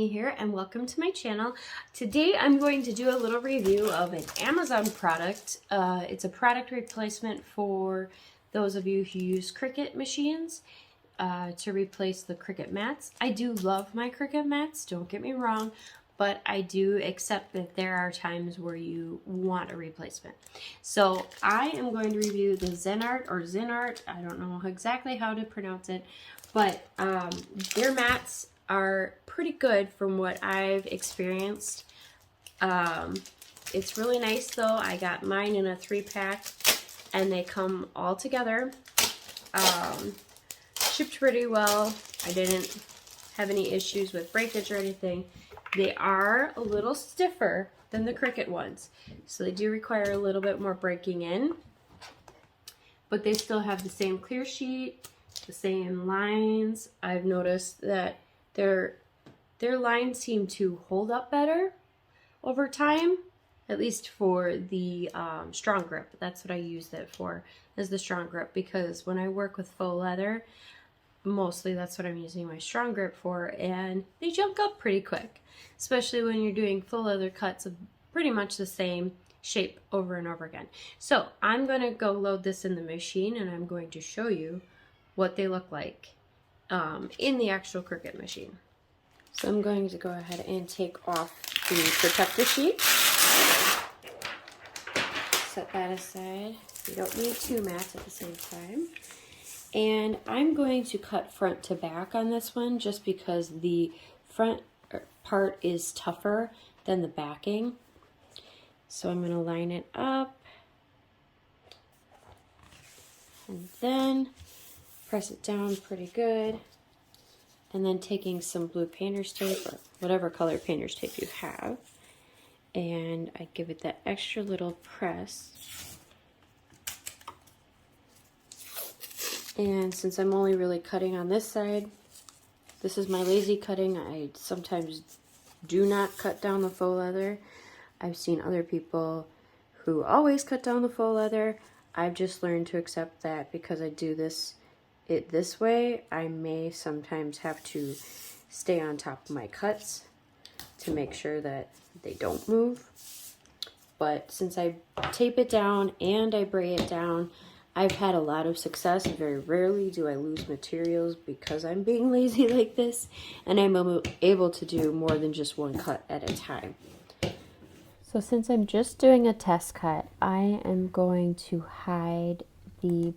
Amy here and welcome to my channel. Today I'm going to do a little review of an Amazon product. It's a product replacement for those of you who use Cricut machines to replace the Cricut mats. I do love my Cricut mats, don't get me wrong, but I do accept that there are times where you want a replacement. So I am going to review the Xinart or Xinart, I don't know exactly how to pronounce it, but their mats are pretty good from what I've experienced. It's really nice though. I got mine in a 3-pack and they come all together. Shipped pretty well. I didn't have any issues with breakage or anything. They are a little stiffer than the Cricut ones, so they do require a little bit more breaking in, but they still have the same clear sheet, the same lines. I've noticed that their lines seem to hold up better over time, at least for the strong grip. That's what I use that for, is the strong grip, because when I work with faux leather, mostly that's what I'm using my strong grip for, and they junk up pretty quick, especially when you're doing faux leather cuts of pretty much the same shape over and over again. So I'm going to go load this in the machine and I'm going to show you what they look like in the actual Cricut machine. So I'm going to go ahead and take off the protector sheet. Set that aside. You don't need 2 mats at the same time. And I'm going to cut front to back on this one just because the front part is tougher than the backing. So I'm going to line it up and then press it down pretty good, and then taking some blue painter's tape or whatever color painter's tape you have, and I give it that extra little press. And since I'm only really cutting on this side, this is my lazy cutting. I sometimes do not cut down the faux leather. I've seen other people who always cut down the faux leather. I've just learned to accept that because I do this way, I may sometimes have to stay on top of my cuts to make sure that they don't move. But since I tape it down and I bray it down, I've had a lot of success. Very rarely do I lose materials because I'm being lazy like this, and I'm able to do more than just one cut at a time. So since I'm just doing a test cut, I am going to hide the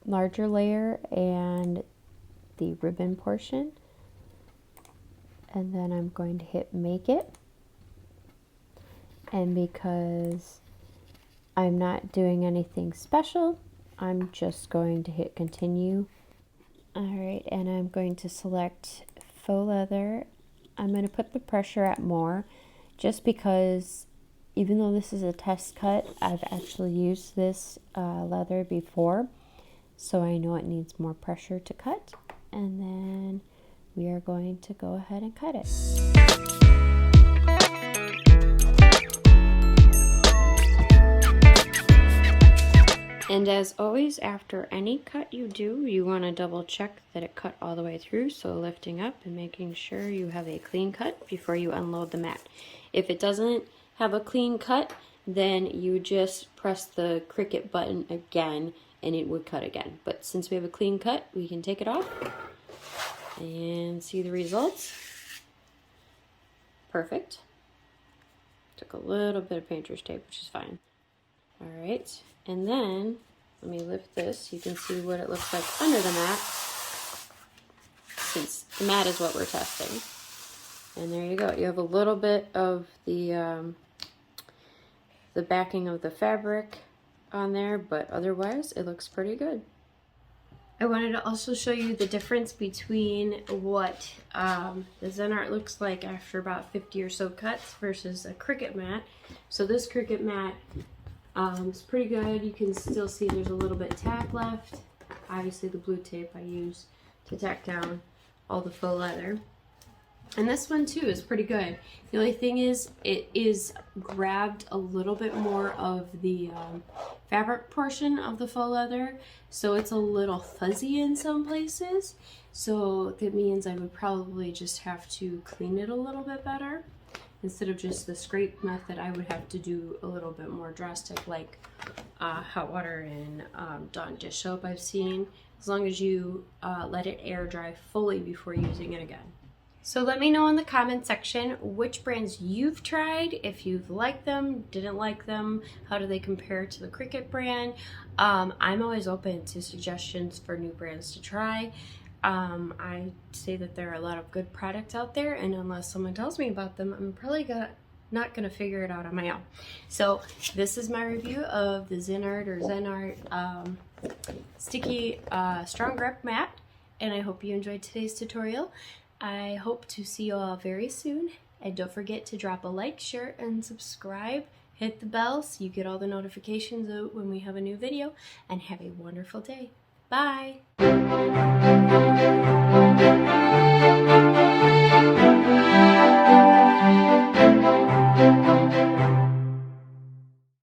larger layer and the ribbon portion, and then I'm going to hit make it, and because I'm not doing anything special, I'm just going to hit continue. Alright, and I'm going to select faux leather. I'm going to put the pressure at more just because even though this is a test cut, I've actually used this leather before, so I know it needs more pressure to cut, and then we are going to go ahead and cut it. And as always, after any cut you do, you want to double check that it cut all the way through, so lifting up and making sure you have a clean cut before you unload the mat. If it doesn't have a clean cut, then you just press the Cricut button again and it would cut again. But since we have a clean cut, we can take it off and see the results. Perfect. Took a little bit of painter's tape, which is fine. Alright, and then let me lift this. You can see what it looks like under the mat, since the mat is what we're testing. And there you go. You have a little bit of the backing of the fabric on there, but otherwise it looks pretty good. I wanted to also show you the difference between what the Xinart looks like after about 50 or so cuts versus a Cricut mat. So this Cricut mat is pretty good. You can still see there's a little bit tack left. Obviously the blue tape I use to tack down all the faux leather. And this one too is pretty good. The only thing is it is grabbed a little bit more of the fabric portion of the faux leather, so it's a little fuzzy in some places. So that means I would probably just have to clean it a little bit better. Instead of just the scrape method, I would have to do a little bit more drastic, like hot water and Dawn dish soap I've seen, as long as you let it air dry fully before using it again. So let me know in the comment section which brands you've tried, if you've liked them, didn't like them, how do they compare to the Cricut brand. I'm always open to suggestions for new brands to try. I say that there are a lot of good products out there, and unless someone tells me about them, I'm probably not going to figure it out on my own. So this is my review of the Xinart sticky strong grip mat, and I hope you enjoyed today's tutorial. I hope to see you all very soon, and don't forget to drop a like, share, and subscribe. Hit the bell so you get all the notifications out when we have a new video, and have a wonderful day. Bye!